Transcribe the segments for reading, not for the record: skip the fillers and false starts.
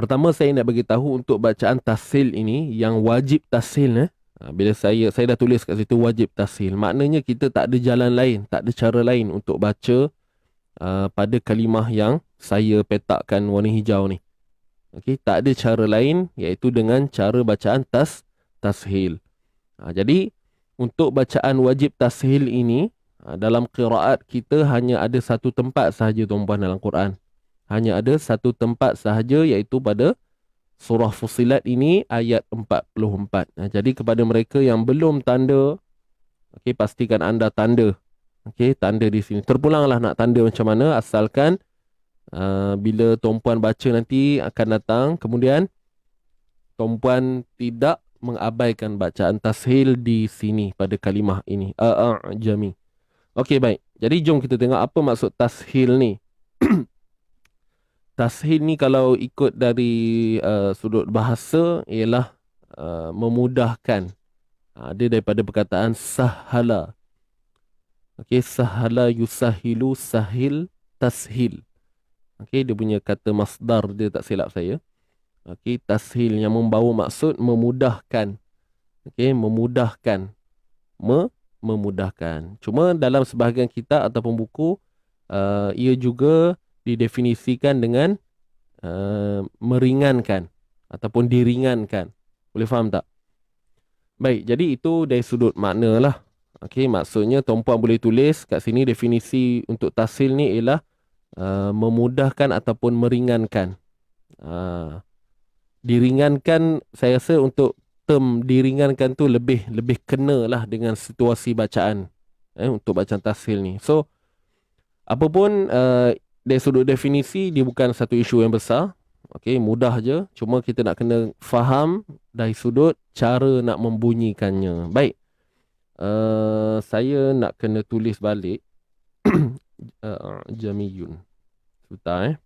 Pertama saya nak bagi tahu untuk bacaan tashil ini yang wajib tashil. Bila saya dah tulis kat situ wajib tashil. Maknanya kita tak ada jalan lain, tak ada cara lain untuk baca pada kalimah yang saya petakkan warna hijau ni. Okey, tak ada cara lain iaitu dengan cara bacaan tashil. Jadi untuk bacaan wajib tashil ini dalam qiraat kita hanya ada satu tempat sahaja tuan-puan dalam Quran. Hanya ada satu tempat sahaja iaitu pada surah Fussilat ini ayat 44. Jadi kepada mereka yang belum tanda, okey, pastikan anda tanda. Okey, tanda di sini. Terpulanglah nak tanda macam mana asalkan bila tuan-puan baca nanti akan datang, kemudian tuan-puan tidak mengabaikan bacaan tashil di sini pada kalimah ini. Jami. Okey, baik. Jadi jom kita tengok apa maksud tashil ni. Tashil ni kalau ikut dari sudut bahasa ialah memudahkan. Dia daripada perkataan sahala. Okey, sahala yusahilu sahil tashil. Okey, dia punya kata masdar dia tak silap saya. Okey, tashil yang membawa maksud memudahkan. Okey, memudahkan. Memudahkan. Cuma dalam sebahagian kitab ataupun buku ia juga didefinisikan dengan meringankan ataupun diringankan. Boleh faham tak? Baik, jadi itu dari sudut makna lah. Okey, maksudnya tuan-puan boleh tulis kat sini definisi untuk tashil ni ialah memudahkan ataupun meringankan. Diringankan, saya rasa untuk term diringankan tu lebih kena lah dengan situasi bacaan untuk bacaan tashil ni. So, apapun dari sudut definisi dia bukan satu isu yang besar. Okey, mudah je. Cuma kita nak kena faham dari sudut cara nak membunyikannya. Baik. Saya nak kena tulis balik Jamiyun. Sebentar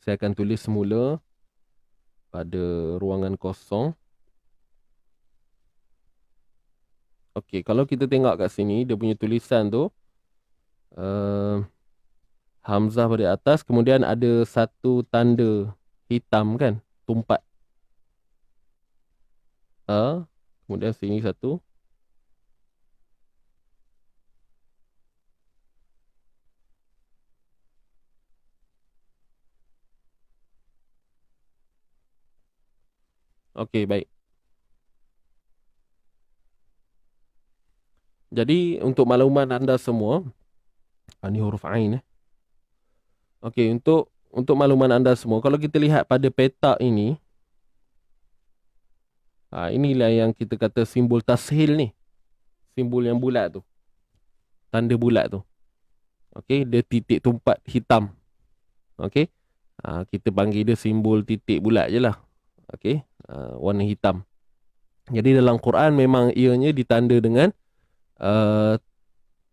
Saya akan tulis semula pada ruangan kosong. Okey, kalau kita tengok kat sini dia punya tulisan tu Hamzah pada atas, kemudian ada satu tanda hitam kan, tumpat. Kemudian sini satu. Okey, baik. Jadi untuk makluman anda semua, ini huruf Ain Okey, untuk makluman anda semua, kalau kita lihat pada peta ini, inilah yang kita kata simbol tashil ni. Simbol yang bulat tu. Tanda bulat tu. Okey, dia titik tumpat hitam. Okey. Kita panggil dia simbol titik bulat je lah. Okey, warna hitam. Jadi dalam Quran memang ianya ditanda dengan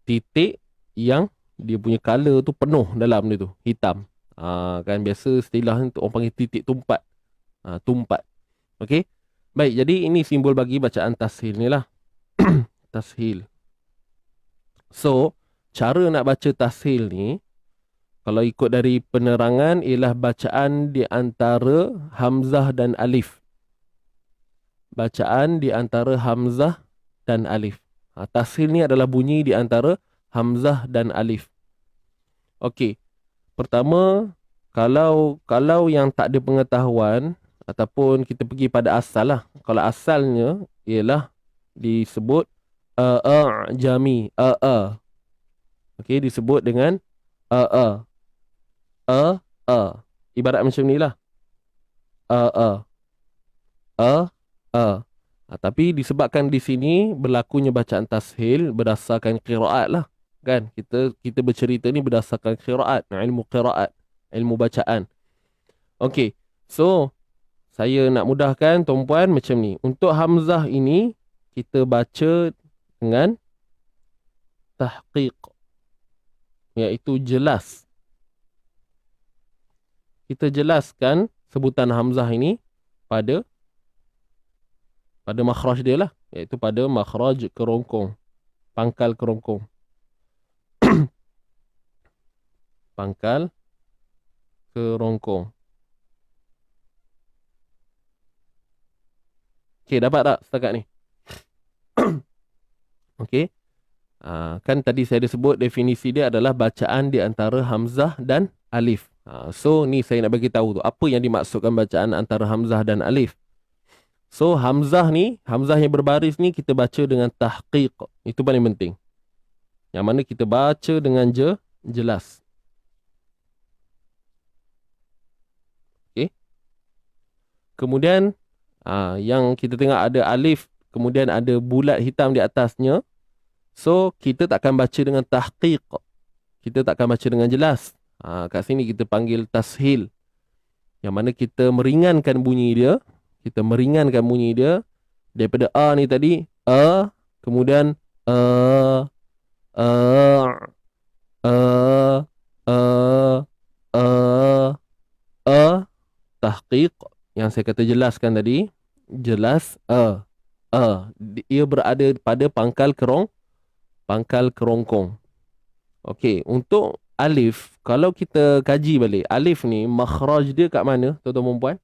titik yang dia punya color tu penuh dalam dia tu, hitam. Kan biasa istilah untuk orang panggil titik tumpat. Tumpat. Okey. Baik, jadi ini simbol bagi bacaan tashil ni lah. Tashil. So, cara nak baca tashil ni, kalau ikut dari penerangan, ialah bacaan di antara hamzah dan alif. Bacaan di antara hamzah dan alif. Tashil ni adalah bunyi di antara hamzah dan alif. Okey. Pertama, kalau yang tak ada pengetahuan ataupun kita pergi pada asal lah. Kalau asalnya ialah disebut jami, okey, disebut dengan ibarat macam ni lah. Tapi disebabkan di sini berlakunya bacaan tashil berdasarkan qiraat lah. Kan? Kita bercerita ni berdasarkan qiraat, ilmu qiraat, ilmu bacaan. Okey. So, saya nak mudahkan tuan-puan macam ni. Untuk hamzah ini kita baca dengan tahqiq, iaitu jelas. Kita jelaskan sebutan hamzah ini pada makhraj dia lah, iaitu pada makhraj kerongkong, pangkal kerongkong. Pangkal kerongkong. Okey, dapat tak setakat ni? Okey. Kan tadi saya ada sebut definisi dia adalah bacaan di antara hamzah dan alif. So ni saya nak bagi tahu tu apa yang dimaksudkan bacaan antara hamzah dan alif. So hamzah ni, hamzah yang berbaris ni kita baca dengan tahqiq. Itu paling penting. Yang mana kita baca dengan jelas. Okey. Kemudian yang kita tengok ada alif, kemudian ada bulat hitam di atasnya. So kita takkan baca dengan tahqiq. Kita takkan baca dengan jelas. Kat sini kita panggil tashil. Yang mana kita meringankan bunyi dia. Kita meringankan bunyi dia. Daripada A ni tadi. Kemudian tahqiq. Yang saya kata jelaskan tadi. Jelas ia berada pada pangkal kerongkong. Okey, untuk alif, kalau kita kaji balik, alif ni makhraj dia kat mana, tuan-tuan dan puan?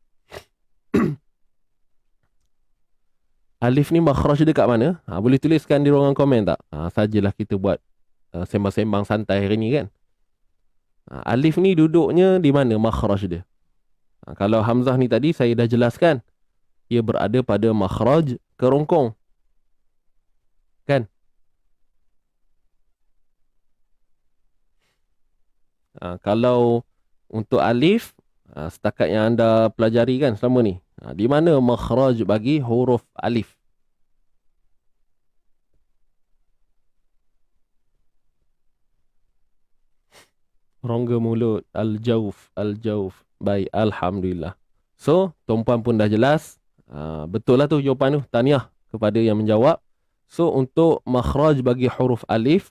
Alif ni makhraj dia kat mana? Boleh tuliskan di ruangan komen tak? Sajalah kita buat sembang-sembang santai hari ni kan. Alif ni duduknya di mana makhraj dia? Kalau hamzah ni tadi saya dah jelaskan. Ia berada pada makhraj kerongkong. Kan? Kalau untuk alif, setakat yang anda pelajari kan selama ni, di mana makhraj bagi huruf alif? Rongga mulut, al-jawf. Baik, alhamdulillah. So, tuan-puan pun dah jelas. Betul lah tu jawapan tu. Tahniah kepada yang menjawab. So, untuk makhraj bagi huruf alif,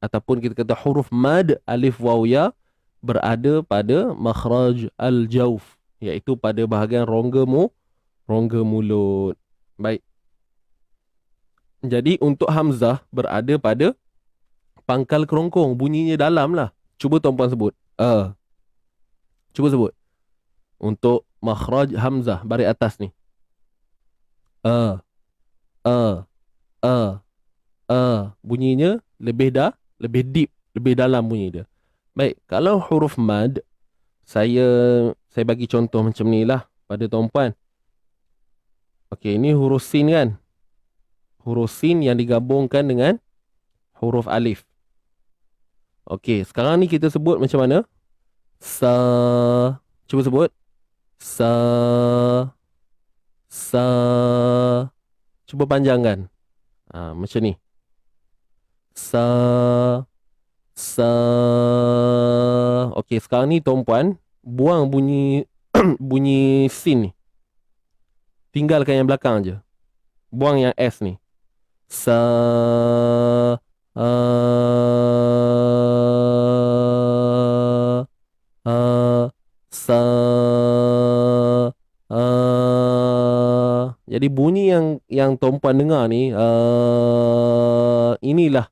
ataupun kita kata huruf mad, alif waw ya, berada pada makhraj al-jawf, iaitu pada bahagian rongga mulut. Baik. Jadi untuk hamzah berada pada pangkal kerongkong, bunyinya dalam lah. Cuba tuan-puan sebut. Cuba sebut. Untuk makhraj hamzah baris atas ni. Bunyinya lebih deep, lebih dalam bunyi dia. Baik, kalau huruf mad, saya bagi contoh macam ni lah pada tuan-puan. Okey, ini huruf sin kan? Huruf sin yang digabungkan dengan huruf alif. Okey, sekarang ni kita sebut macam mana? Sa. Cuba sebut. Sa. Cuba panjangkan. Macam ni. Sa. Okey, sekarang ni tuan-puan buang bunyi bunyi sin ni. Tinggalkan yang belakang je. Buang yang S ni. Sa. Jadi bunyi yang tuan-puan dengar ni, inilah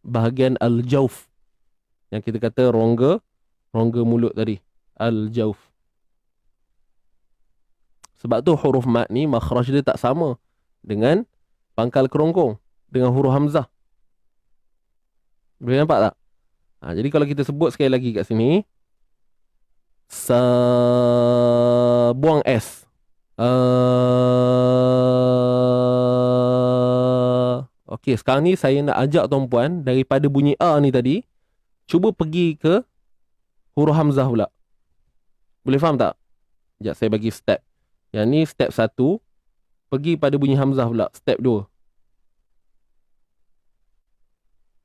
bahagian al-jawf, yang kita kata rongga mulut tadi, al-jawf. Sebab tu huruf mat ni makhraj dia tak sama dengan pangkal kerongkong, dengan huruf hamzah. Boleh nampak tak? Jadi kalau kita sebut sekali lagi kat sini, buang S. Okey, sekarang ni saya nak ajak tuan-puan daripada bunyi A ni tadi, cuba pergi ke huruf hamzah pula. Boleh faham tak? Sekejap saya bagi step. Yang ni step 1, pergi pada bunyi hamzah pula, step 2.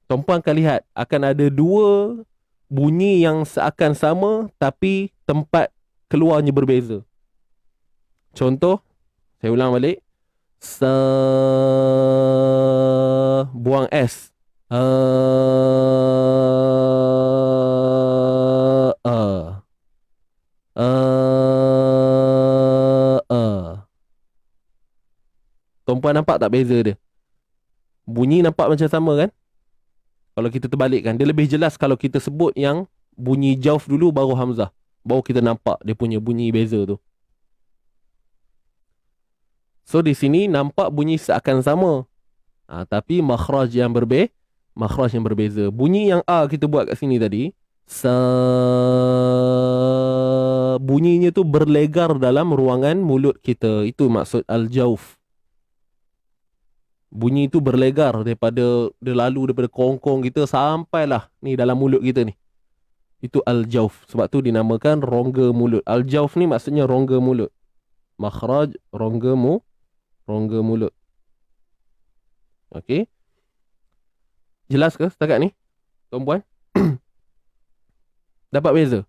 Tuan-puan akan lihat akan ada dua bunyi yang seakan sama tapi tempat keluarnya berbeza. Contoh, saya ulang balik. Buang S. Tuan-puan nampak tak beza dia? Bunyi nampak macam sama kan? Kalau kita terbalikkan, dia lebih jelas kalau kita sebut yang bunyi jawf dulu baru hamzah. Baru kita nampak dia punya bunyi beza tu. So di sini nampak bunyi seakan sama. Tapi makhraj yang berbeza. Bunyi yang A kita buat kat sini tadi, sa, bunyinya tu berlegar dalam ruangan mulut kita. Itu maksud al-jauf. Bunyi itu berlegar daripada dia lalu daripada kongkong kita sampailah ni dalam mulut kita ni. Itu al-jauf. Sebab tu dinamakan rongga mulut. Al-jauf ni maksudnya rongga mulut. Makhraj rongga mulut. Okey. Jelas ke setakat ni, tuan-puan? Dapat beza?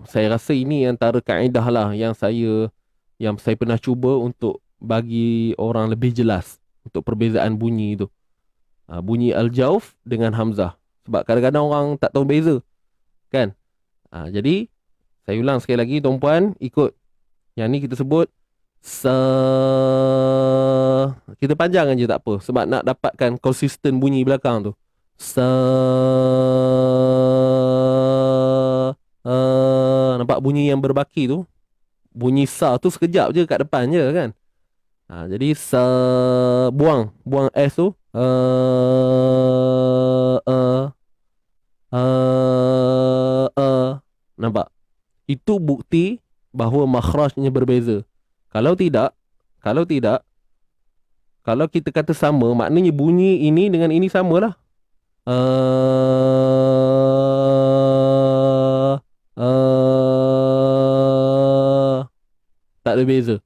Saya rasa ini antara kaedah lah yang saya pernah cuba untuk bagi orang lebih jelas untuk perbezaan bunyi tu. Bunyi al-jauf dengan hamzah. Sebab kadang-kadang orang tak tahu beza. Kan? Jadi, saya ulang sekali lagi, tuan-puan, ikut. Yang ni kita sebut kita panjangkan je tak apa. Sebab nak dapatkan konsisten bunyi belakang tu. Nampak bunyi yang berbaki tu? Bunyi sa tu sekejap je kat depan je kan. Jadi buang S tu. Nampak? Itu bukti bahawa makhrajnya berbeza. Kalau tidak, kalau kita kata sama, maknanya bunyi ini dengan ini samalah. Tak ada beza.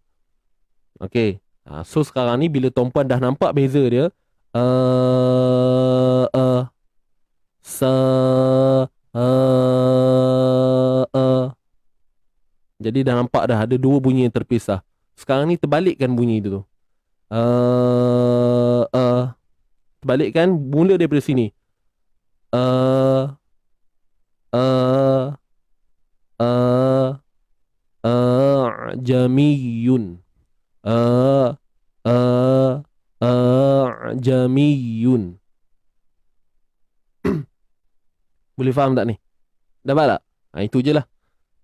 Okey. So sekarang ni bila tuan-puan dah nampak beza dia, sa, jadi dah nampak dah ada dua bunyi yang terpisah. Sekarang ni terbalikkan bunyi itu tu. Terbalikkan, mula daripada sini. Jamiyun. Jamiyun. Boleh faham tak ni? Dapat tak? Itu je lah.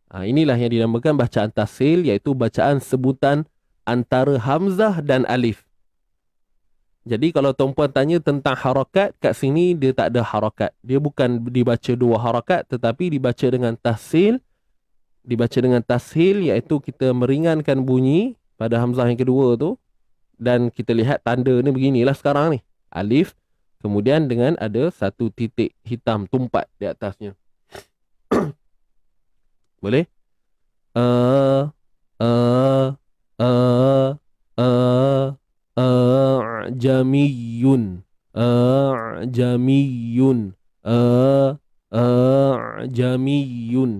Inilah yang dinamakan bacaan tasil, iaitu bacaan sebutan antara hamzah dan alif. Jadi kalau tuan-puan tanya tentang harakat, kat sini dia tak ada harakat. Dia bukan dibaca dua harakat, tetapi dibaca dengan tasil. Dibaca dengan tashil, iaitu kita meringankan bunyi pada hamzah yang kedua tu. Dan kita lihat tanda ni beginilah sekarang ni. Alif, kemudian dengan ada satu titik hitam tumpat di atasnya. Boleh? Jamiyun. Jamiyun. Jamiyun.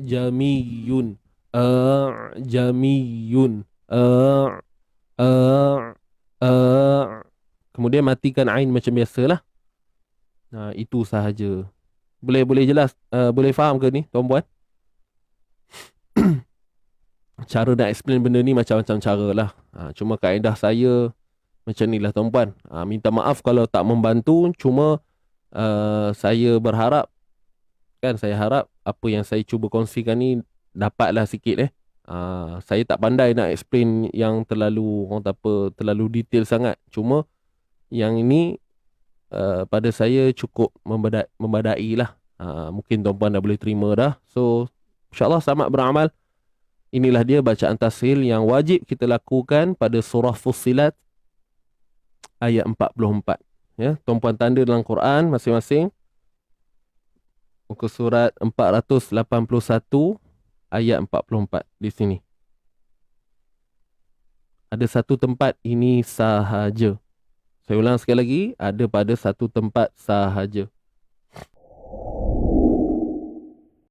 Jamiyun. Jamiyun. Kemudian matikan ain macam biasalah. Itu sahaja. Boleh jelas? Boleh faham ke ni, tuan-puan? Cara nak explain benda ni macam-macam cara lah. Cuma kaedah saya macam ni lah, tuan-puan. Minta maaf kalau tak membantu. Cuma saya berharap, saya harap apa yang saya cuba kongsikan ni dapatlah sikit. Saya tak pandai nak explain yang terlalu terlalu detail sangat. Cuma yang ini pada saya cukup membadai lah. Mungkin tuan-puan dah boleh terima dah. So insyaAllah selamat beramal. Inilah dia bacaan tashil yang wajib kita lakukan pada surah Fussilat ayat 44. Ya, tuan-puan tanda dalam Quran masing-masing. Muka surat 481 ayat 44 di sini. Ada satu tempat ini sahaja. Saya ulang sekali lagi, ada pada satu tempat sahaja.